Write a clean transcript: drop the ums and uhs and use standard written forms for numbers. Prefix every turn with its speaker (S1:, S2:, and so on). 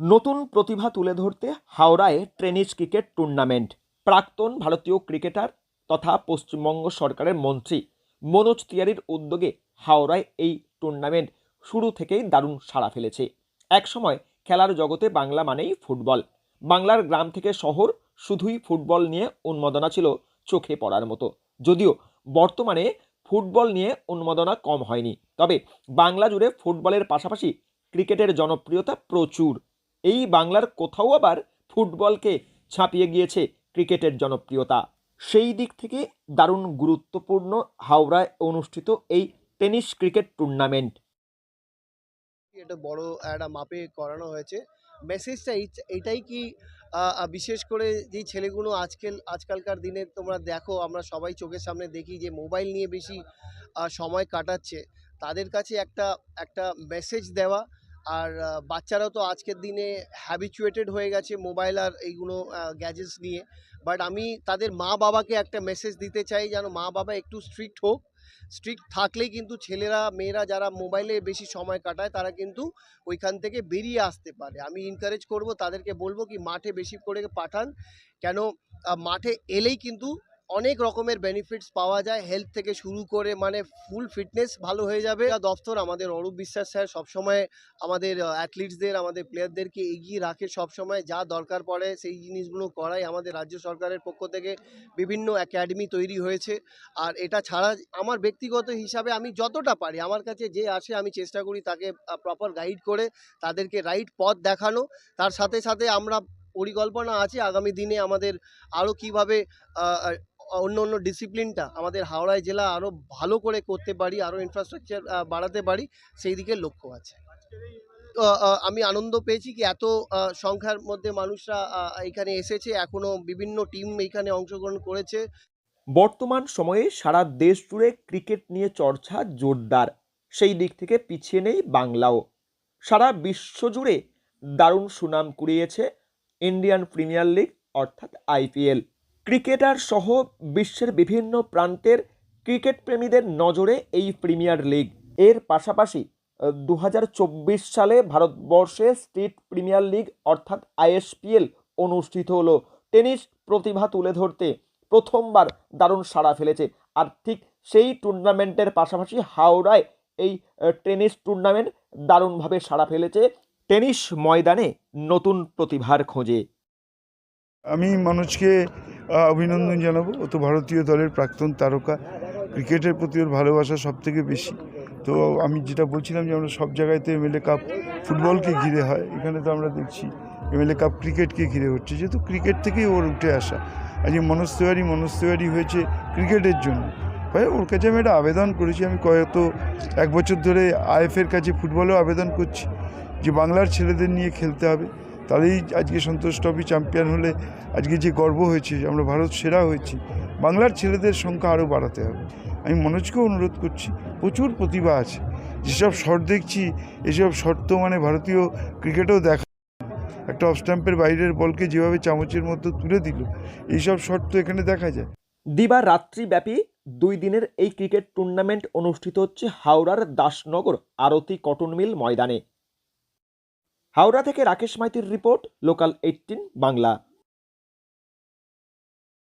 S1: নতুন প্রতিভা তুলে ধরতে হাওড়ায় টেনিস ক্রিকেট টুর্নামেন্ট। প্রাক্তন ভারতীয় ক্রিকেটার তথা পশ্চিমবঙ্গ সরকারের মন্ত্রী মনোজ তিওয়ারির উদ্যোগে হাওড়ায় এই টুর্নামেন্ট শুরু থেকেই দারুণ সাড়া ফেলেছে। একসময় খেলার জগতে বাংলা মানেই ফুটবল। বাংলার গ্রাম থেকে শহর শুধুই ফুটবল নিয়ে উন্মাদনা ছিল চোখে পড়ার মতো। যদিও বর্তমানে ফুটবল নিয়ে উন্মাদনা কম হয়নি, তবে বাংলা জুড়ে ফুটবলের পাশাপাশি ক্রিকেটের জনপ্রিয়তা প্রচুর। এই বাংলার কোথাও আবার ফুটবলকে ছাপিয়ে গিয়েছে ক্রিকেটের জনপ্রিয়তা। সেই দিক থেকে দারুণ গুরুত্বপূর্ণ হাওড়ায় অনুষ্ঠিত এই টেনিস ক্রিকেট টুর্নামেন্ট।
S2: এটা বড় একটা মাপে করানো হয়েছে। মেসেজটা এইটাই কি বিশেষ করে যেই ছেলেগুলো আজকালকার দিনে তোমরা দেখো, আমরা সবাই চোখের সামনে দেখি যে মোবাইল নিয়ে বেশি সময় কাটাচ্ছে, তাদের কাছে একটা একটা মেসেজ দেওয়া। আর বাচ্চারাও তো আজকের দিনে হ্যাবিচুয়েটেড হয়ে গেছে মোবাইল আর এইগুলো গ্যাজেটস নিয়ে। বাট আমি তাদের মা বাবাকে একটা মেসেজ দিতে চাই, যেন মা বাবা একটু স্ট্রিক্ট হোক। স্ট্রিক্ট থাকলেই কিন্তু ছেলেরা মেয়েরা যারা মোবাইলে বেশি সময় কাটায় তারা কিন্তু ওইখান থেকে বেরিয়ে আসতে পারে। আমি এনকারেজ করব, তাদেরকে বলবো কি মাঠে বেশি করে পাঠান। কেন মাঠে এলেই কিন্তু অনেক রকমের বেনিফিটস পাওয়া যায়, হেলথ থেকে শুরু করে মানে ফুল ফিটনেস ভালো হয়ে যাবে। দফতর আমাদের অরূপ বিশ্বাস স্যার সবসময় আমাদের অ্যাথলিটসদের আমাদের প্লেয়ারদেরকে এগিয়ে রাখে, সবসময় যা দরকার পড়ে সেই জিনিসগুলো করায়। আমাদের রাজ্য সরকারের পক্ষ থেকে বিভিন্ন একাডেমি তৈরি হয়েছে। আর এটা ছাড়া আমার ব্যক্তিগত হিসাবে আমি যতটা পারি, আমার কাছে যে আসে আমি চেষ্টা করি তাকে প্রপার গাইড করে তাদেরকে রাইট পথ দেখানো। তার সাথে সাথে আমরা পরিকল্পনা আছে আগামী দিনে আমাদের আরও কীভাবে অন্য অন্য ডিসিপ্লিনটা আমাদের হাওড়ায় জেলা আরও ভালো করে করতে পারি, আরও ইনফ্রাস্ট্রাকচার বাড়াতে পারি, সেই দিকে লক্ষ্য আছে। আমি আনন্দ পেয়েছি কি এত সংখ্যার মধ্যে মানুষরা এখানে এসেছে, এখনও বিভিন্ন টিম এইখানে অংশগ্রহণ করেছে।
S1: বর্তমান সময়ে সারা দেশ জুড়ে ক্রিকেট নিয়ে চর্চা জোরদার। সেই দিক থেকে পিছিয়ে নেই বাংলাও। সারা বিশ্ব জুড়ে দারুণ সুনাম কুড়িয়েছে ইন্ডিয়ান প্রিমিয়ার লিগ অর্থাৎ আইপিএল। ক্রিকেটার সহ বিশ্বের বিভিন্ন প্রান্তের ক্রিকেট প্রেমীদের নজরে এই প্রিমিয়ার লিগ। এর পাশাপাশি 2024 সালে ভারতবর্ষে স্টেট প্রিমিয়ার লিগ অর্থাৎ আইএসপিএল অনুষ্ঠিত হলো। টেনিস প্রতিভা তুলে ধরতে প্রথমবার দারুণ সাড়া ফেলেছে। আর ঠিক সেই টুর্নামেন্টের পাশাপাশি হাওড়ায় এই টেনিস টুর্নামেন্ট দারুণভাবে সাড়া ফেলেছে টেনিস ময়দানে নতুন প্রতিভার খোঁজে।
S3: আমি মনোজকে অভিনন্দন জানাবো। ও তো ভারতীয় দলের প্রাক্তন তারকা, ক্রিকেটের প্রতি ওর ভালোবাসা সব থেকে বেশি। তো আমি যেটা বলছিলাম যে আমরা সব জায়গায় তো এমএলএ কাপ ফুটবলকে ঘিরে হয়, এখানে তো আমরা দেখছি এমএলএ কাপ ক্রিকেটকে ঘিরে হচ্ছে, যেহেতু ক্রিকেট থেকেই ওর উঠে আসা। আজকে মনোজ তিওয়ারি হয়েছে ক্রিকেটের জন্য। ভাই ওর কাছে আমি একটা আবেদন করেছি, আমি এক বছর ধরে আইএফের কাছে ফুটবলেও আবেদন করছি যে বাংলার ছেলেদের নিয়ে খেলতে হবে, তাহলেই আজকে সন্তোষ ট্রফি চ্যাম্পিয়ন হলে আজকে যে গর্ব হয়েছে আমরা ভারত সেরা হয়েছি, বাংলার ছেলেদের সংখ্যা আরও বাড়াতে হবে। আমি মনোজকেও অনুরোধ করছি, প্রচুর প্রতিভা আছে। যেসব শট দেখছি, এসব শট তো মানে ভারতীয় ক্রিকেটেও দেখা, একটা অফ স্ট্যাম্পের বাইরের বলকে যেভাবে চামচের মধ্যে তুলে দিল, এইসব শট তো এখানে দেখা যায়।
S1: দিবারাত্রিব্যাপী 2 দিনের এই ক্রিকেট টুর্নামেন্ট অনুষ্ঠিত হচ্ছে হাওড়ার দাসনগর আরতি কটন মিল ময়দানে। হাওড়া থেকে রাকেশ মাইতির রিপোর্ট, লোকাল 18 বাংলা।